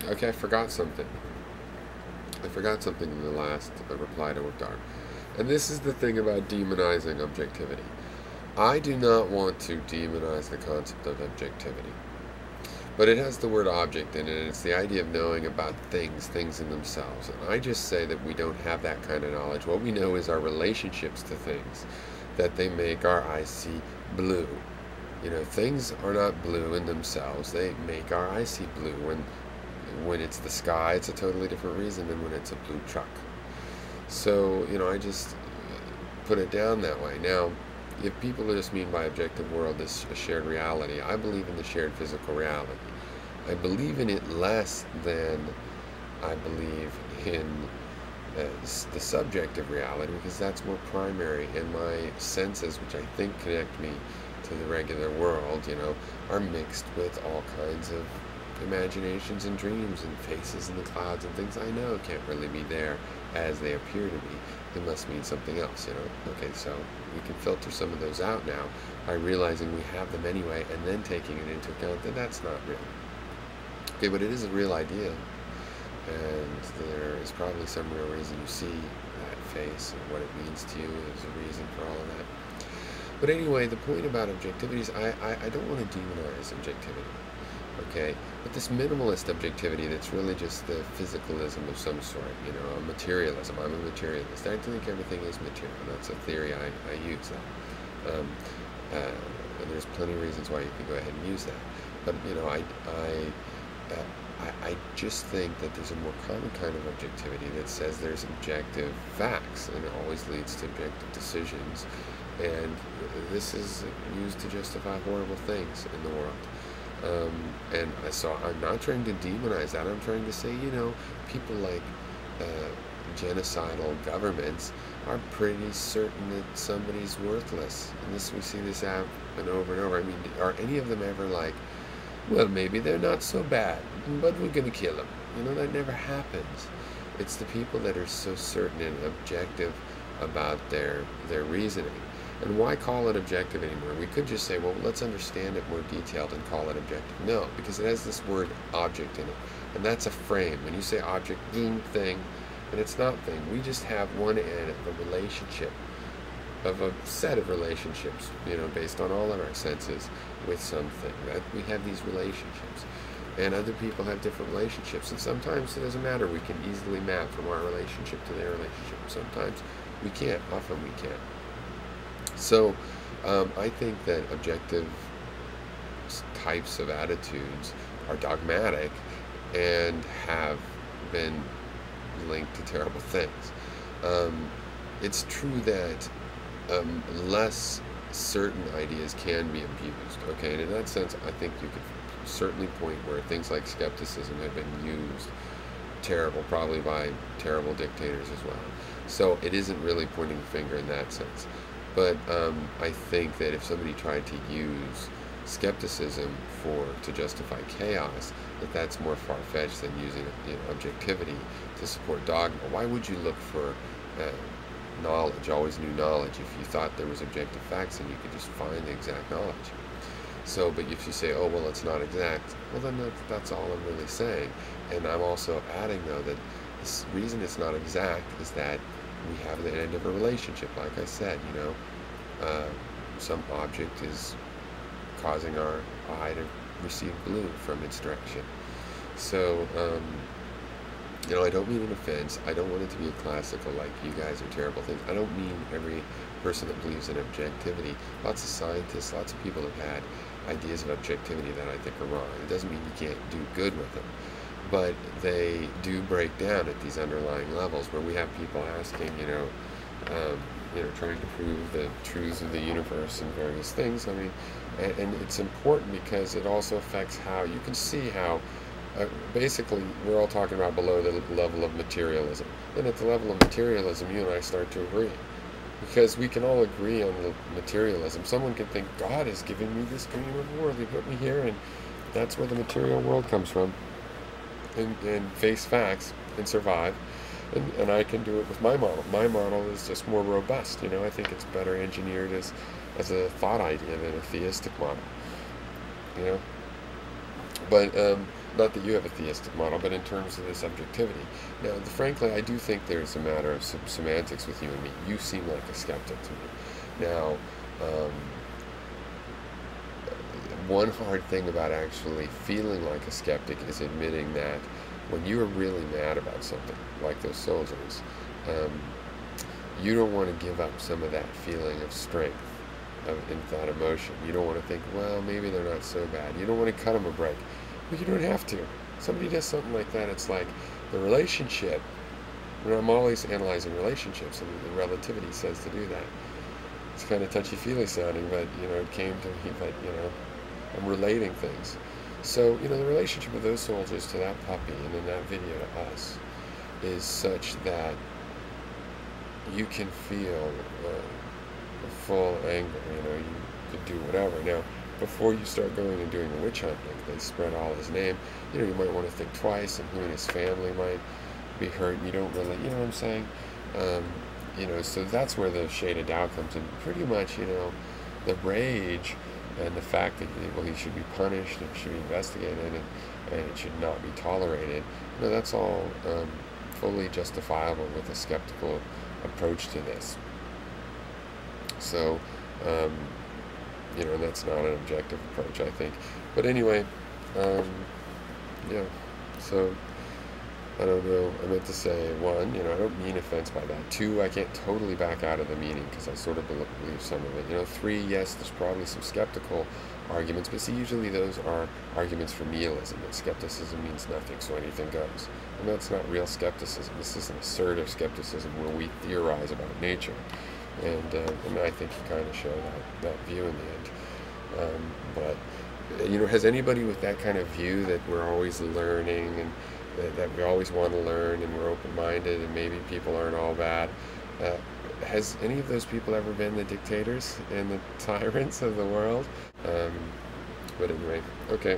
Okay, I forgot something. I forgot something in the last reply to Abdar. And this is the thing about demonizing objectivity. I do not want to demonize the concept of objectivity. But it has the word object in it, and it's the idea of knowing about things in themselves. And I just say that we don't have that kind of knowledge. What we know is our relationships to things, that they make our eyes see blue. You know, things are not blue in themselves. They make our eyes see blue. When it's the sky, it's a totally different reason than when it's a blue truck. So, you know, I just put it down that way. Now, if people just mean by objective world this a shared reality, I believe in the shared physical reality. I believe in it less than I believe in the subjective reality, because that's more primary, and my senses, which I think connect me to the regular world, you know, are mixed with all kinds of imaginations and dreams and faces in the clouds and things I know can't really be there as they appear to be. They must mean something else, you know. Okay, so we can filter some of those out now by realizing we have them anyway, and then taking it into account that that's not real. Okay, but it is a real idea, and there is probably some real reason you see that face and what it means to you. There's a reason for all of that. But anyway, the point about objectivity is I don't want to demonize objectivity. Okay, but this minimalist objectivity that's really just the physicalism of some sort, you know, a materialism. I'm a materialist. I think everything is material. That's a theory I use that. And there's plenty of reasons why you can go ahead and use that. But, you know, I just think that there's a more common kind of objectivity that says there's objective facts, and it always leads to objective decisions. And this is used to justify horrible things in the world. And so I'm not trying to demonize that. I'm trying to say, you know, people like genocidal governments are pretty certain that somebody's worthless. And we see this happen over and over. I mean, are any of them ever like, well, maybe they're not so bad, but we're going to kill them? You know, that never happens. It's the people that are so certain and objective about their reasoning. And why call it objective anymore? We could just say, well, let's understand it more detailed and call it objective. No, because it has this word object in it. And that's a frame. When you say object, thing, and it's not thing. We just have one end of a relationship, of a set of relationships, you know, based on all of our senses with something. That we have these relationships. And other people have different relationships. And sometimes it doesn't matter. We can easily map from our relationship to their relationship. Sometimes we can't. Often we can't. So I think that objective types of attitudes are dogmatic and have been linked to terrible things. It's true that less certain ideas can be abused, okay? And in that sense, I think you could certainly point where things like skepticism have been used terrible, probably by terrible dictators as well. So it isn't really pointing a finger in that sense. But I think that if somebody tried to use skepticism to justify chaos, that's more far-fetched than using, you know, objectivity to support dogma. Why would you look for knowledge, always new knowledge, if you thought there was objective facts and you could just find the exact knowledge? So, but if you say, oh, well, it's not exact, well, then that's all I'm really saying. And I'm also adding, though, that the reason it's not exact is that we have the end of a relationship. Like I said, you know, some object is causing our eye to receive blue from its direction. So, you know, I don't mean an offense. I don't want it to be a classical, like, you guys are terrible things. I don't mean every person that believes in objectivity. Lots of scientists, lots of people have had ideas of objectivity that I think are wrong. It doesn't mean you can't do good with them. But they do break down at these underlying levels where we have people asking, you know, trying to prove the truths of the universe and various things. I mean, and it's important because it also affects how you can see how basically we're all talking about below the level of materialism. Then at the level of materialism, you and I start to agree. Because we can all agree on the materialism. Someone can think, God has given me this dream of the world. He put me here, and that's where the material world comes from. And face facts and survive, and I can do it with my model. My model is just more robust, you know. I think it's better engineered as a thought idea than a theistic model, you know. But Not that you have a theistic model, but in terms of this objectivity. Now, frankly, I do think there's a matter of semantics with you and me. You seem like a skeptic to me. Now, um, one hard thing about actually feeling like a skeptic is admitting that when you are really mad about something, like those soldiers, um, you don't want to give up some of that feeling of strength in that emotion. You don't want to think, well, maybe they're not so bad. You don't want to cut them a break. But you don't have to. Somebody does something like that, it's like the relationship. I'm always analyzing relationships, and the relativity says to do that. It's kind of touchy-feely sounding, but, it came to me, but, I'm relating things. So, the relationship of those soldiers to that puppy and in that video to us is such that you can feel full anger. You could do whatever. Now, before you start going and doing a witch hunt, like they spread all his name, you might want to think twice, and who in his family might be hurt, and you don't really, you know what I'm saying? So that's where the shade of doubt comes in. Pretty much, the rage and the fact that, he should be punished and should be investigated and it should not be tolerated, that's all fully justifiable with a skeptical approach to this. So, and that's not an objective approach, I think. But anyway, yeah, so, I don't know, I meant to say, one, I don't mean offense by that. Two, I can't totally back out of the meaning because I sort of believe some of it. Three, yes, there's probably some skeptical arguments, but see, usually those are arguments for nihilism, that skepticism means nothing, so anything goes. And that's not real skepticism. This is an assertive skepticism where we theorize about nature. And I think you kind of show that view in the end. But has anybody with that kind of view that we're always learning and that we always want to learn and we're open-minded and maybe people aren't all bad, has any of those people ever been the dictators and the tyrants of the world? But anyway, okay.